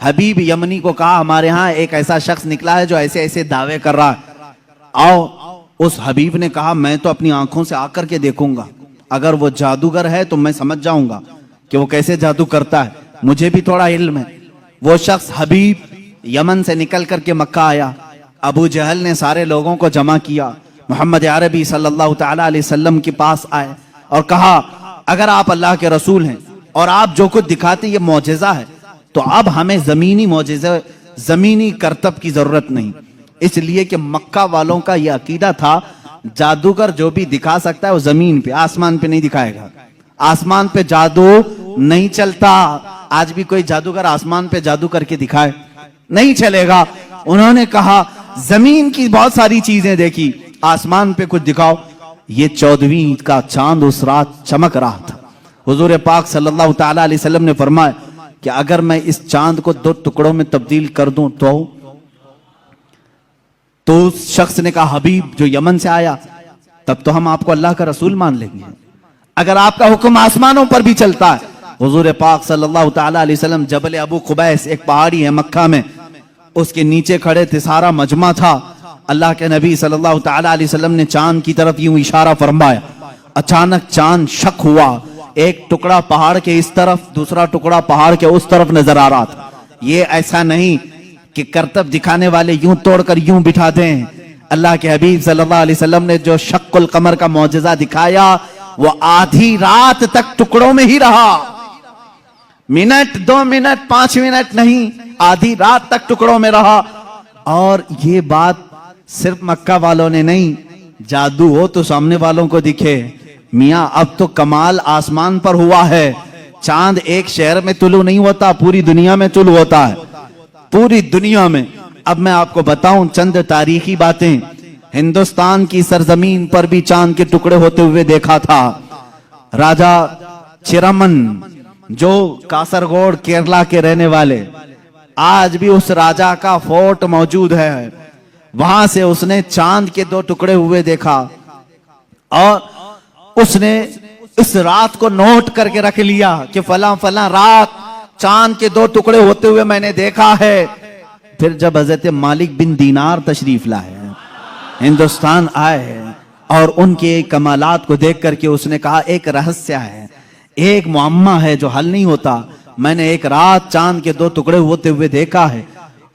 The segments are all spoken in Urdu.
حبیب یمنی کو کہا ہمارے ہاں ایک ایسا شخص نکلا ہے جو ایسے ایسے دعوے کر رہا ہے، آؤ۔ اس حبیب نے کہا میں تو اپنی آنکھوں سے آ کر کے دیکھوں گا، اگر وہ جادوگر ہے تو میں سمجھ جاؤں گا کہ وہ کیسے جادو کرتا ہے، مجھے بھی تھوڑا علم ہے۔ وہ شخص حبیب یمن سے نکل کر کے مکہ آیا۔ ابو جہل نے سارے لوگوں کو جمع کیا، محمد عربی صلی اللہ تعالیٰ علیہ وسلم کے پاس آئے اور کہا اگر آپ اللہ کے رسول ہیں اور آپ جو کچھ دکھاتے یہ معجزہ ہے تو اب ہمیں زمینی معجزہ، زمینی کرتب کی ضرورت نہیں، اس لیے کہ مکہ والوں کا یہ عقیدہ تھا جادوگر جو بھی دکھا سکتا ہے وہ زمین پہ، آسمان پہ نہیں دکھائے گا، آسمان پہ جادو نہیں چلتا۔ آج بھی کوئی جادوگر آسمان پہ جادو کر کے دکھائے نہیں چلے گا۔ انہوں نے کہا زمین کی بہت ساری چیزیں دیکھی، آسمان پہ کچھ دکھاؤ۔ یہ 14ویں عید کا چاند اس رات چمک رہا تھا۔ حضور پاک صلی اللہ تعالیٰ علیہ وسلم نے فرمایا کہ اگر میں اس چاند کو 2 ٹکڑوں میں تبدیل کر دوں تو اس شخص نے کہا حبیب جو یمن سے آیا تب تو ہم آپ کو اللہ کا رسول مان لیں گے، اگر آپ کا حکم آسمانوں پر بھی چلتا ہے۔ حضور پاک صلی اللہ تعالیٰ علیہ وسلم جبل ابو قبیس، ایک پہاڑی ہے مکہ میں، اس کے نیچے کھڑے تھے، سارا مجمع تھا۔ اللہ کے نبی صلی اللہ تعالیٰ علیہ وسلم نے چاند کی طرف یوں اشارہ فرمایا، اچانک چاند شک ہوا، ایک ٹکڑا پہاڑ کے اس طرف، دوسرا ٹکڑا پہاڑ کے اس طرف نظر آ رہا تھا۔ یہ ایسا نہیں کہ کرتب دکھانے والے یوں توڑ کر یوں بٹھا دیں۔ اللہ کے حبیب صلی اللہ علیہ وسلم نے جو شق القمر کا معجزہ دکھایا وہ آدھی رات تک ٹکڑوں میں ہی رہا، منٹ 2 منٹ 5 منٹ نہیں، آدھی رات تک ٹکڑوں میں رہا۔ اور یہ بات صرف مکہ والوں نے نہیں، جادو ہو تو سامنے والوں کو دکھے، میاں اب تو کمال آسمان پر ہوا ہے۔ چاند ایک شہر میں طلوع نہیں ہوتا، پوری دنیا میں طلوع ہوتا ہے، پوری دنیا میں۔ اب میں آپ کو بتاؤں چند تاریخی باتیں۔ ہندوستان کی سرزمین پر بھی چاند کے ٹکڑے ہوتے ہوئے دیکھا تھا۔ راجہ چرمن جو کاسرگوڑ کیرلا کے رہنے والے، آج بھی اس راجہ کا فورٹ موجود ہے، وہاں سے اس نے چاند کے 2 ٹکڑے ہوئے دیکھا اور اس نے اس رات کو نوٹ کر کے رکھ لیا کہ فلاں فلاں رات چاند کے 2 ٹکڑے ہوتے ہوئے میں نے دیکھا ہے۔ پھر جب حضرت مالک بن دینار تشریف لائے ہندوستان آئے اور ان کے کمالات کو دیکھ کر کے اس نے کہا ایک رہسیہ ہے، ایک معمہ ہے جو حل نہیں ہوتا، میں نے ایک رات چاند کے 2 ٹکڑے ہوتے ہوئے دیکھا ہے۔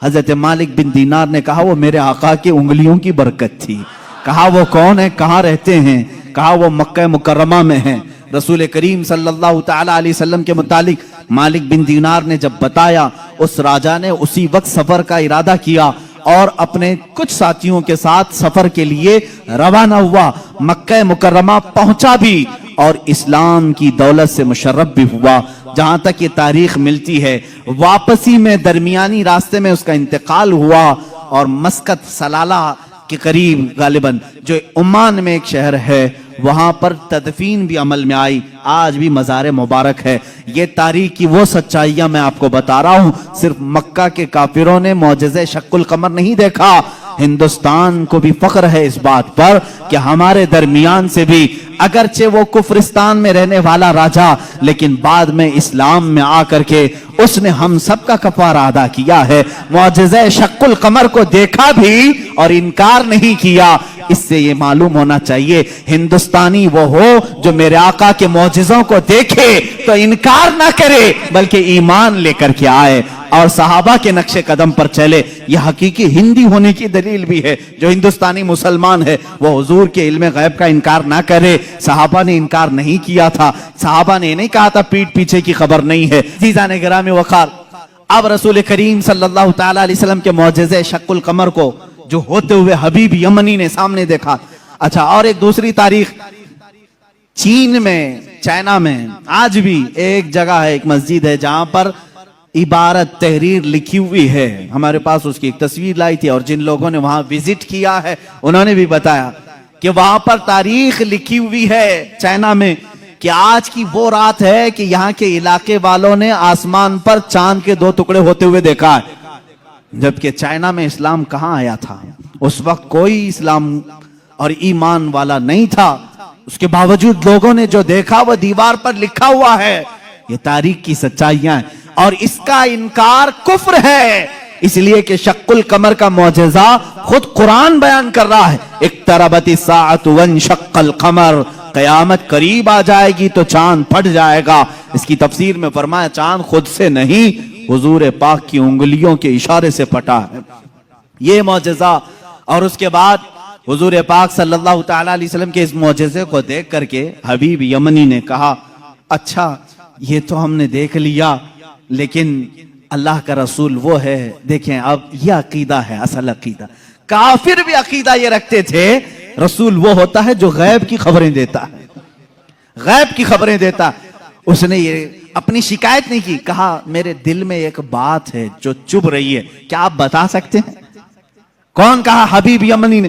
حضرت مالک بن دینار نے کہا وہ میرے آقا کی انگلیوں کی برکت تھی۔ کہا وہ کون ہے، کہاں رہتے ہیں؟ کہا وہ مکہ مکرمہ میں ہیں۔ رسول کریم صلی اللہ تعالیٰ علیہ وسلم کے متعلق مالک بن دینار نے جب بتایا، اس راجہ نے اسی وقت سفر کا ارادہ کیا اور اپنے کچھ ساتھیوں کے ساتھ سفر کے لیے روانہ ہوا، مکہ مکرمہ پہنچا بھی اور اسلام کی دولت سے مشرف بھی ہوا۔ جہاں تک یہ تاریخ ملتی ہے واپسی میں درمیانی راستے میں اس کا انتقال ہوا اور مسقط سلالہ کے قریب غالباً جو عمان میں ایک شہر ہے وہاں پر تدفین بھی عمل میں آئی، آج بھی مزار مبارک ہے۔ یہ تاریخ کی وہ سچائیاں میں آپ کو بتا رہا ہوں، صرف مکہ کے کافروں نے معجزہ شق القمر نہیں دیکھا، ہندوستان کو بھی فخر ہے اس بات پر کہ ہمارے درمیان سے بھی اگرچہ وہ کفرستان میں رہنے والا راجہ لیکن بعد میں اسلام میں آ کر کے اس نے ہم سب کا کفارہ ادا کیا ہے، معجزہ شق القمر کو دیکھا بھی اور انکار نہیں کیا۔ اس سے یہ معلوم ہونا چاہیے ہندوستانی وہ ہو جو میرے آقا کے معجزوں کو دیکھے تو انکار نہ کرے بلکہ ایمان لے کر کے آئے اور صحابہ کے نقش قدم پر چلے۔ یہ حقیقی ہندی ہونے کی دلیل بھی ہے، جو ہندوستانی مسلمان ہے وہ حضور کے علم غیب کا انکار نہ کرے۔ صحابہ نے انکار نہیں کیا تھا، صحابہ نے نہیں کہا تھا پیٹ پیچھے کی خبر نہیں ہے۔ عزیزان گرامی وقار، اب رسول کریم صلی اللہ تعالیٰ علیہ وسلم کے معجزے شق القمر کو جو ہوتے ہوئے حبیب یمنی نے سامنے دیکھا۔ اچھا، اور ایک دوسری تاریخ، چین میں، چائنا میں آج بھی ایک جگہ ہے، ایک مسجد ہے جہاں پر عبارت تحریر لکھی ہوئی ہے۔ ہمارے پاس اس کی ایک تصویر لائی تھی اور جن لوگوں نے وہاں وزٹ کیا ہے انہوں نے بھی بتایا کہ وہاں پر تاریخ لکھی ہوئی ہے چائنا میں کہ آج کی وہ رات ہے کہ یہاں کے علاقے والوں نے آسمان پر چاند کے 2 ٹکڑے ہوتے ہوئے دیکھا ہے، جبکہ چائنا میں اسلام کہاں آیا تھا؟ اس وقت کوئی اسلام اور ایمان والا نہیں تھا، اس کے باوجود لوگوں نے جو دیکھا وہ دیوار پر لکھا ہوا ہے۔ یہ تاریخ کی سچائیاں ہیں اور اس کا انکار کفر ہے، اس لیے کہ شق القمر کا معجزہ خود قرآن بیان کر رہا ہے، اقتربت الساعۃ وانشق القمر، قیامت قریب آ جائے گی تو چاند پھٹ جائے گا۔ اس کی تفسیر میں فرمایا چاند خود سے نہیں، حضور پاک کی انگلیوں کے اشارے سے پھٹا ہے، یہ معجزہ۔ اور اس کے بعد حضور پاک صلی اللہ تعالی علیہ وسلم کے اس معجزے کو دیکھ کر کے حبیب یمنی نے کہا اچھا یہ تو ہم نے دیکھ لیا، لیکن اللہ کا رسول وہ ہے، دیکھیں اب یہ عقیدہ ہے اصل عقیدہ۔ کافر بھی عقیدہ یہ رکھتے تھے رسول وہ ہوتا ہے جو غیب کی خبریں دیتا ہے، غیب کی خبریں دیتا۔ اس نے یہ اپنی شکایت نہیں کی، کہا میرے دل میں ایک بات ہے جو چبھ رہی ہے، کیا آپ بتا سکتے ہیں؟ کون کہا؟ حبیب یمنی نے۔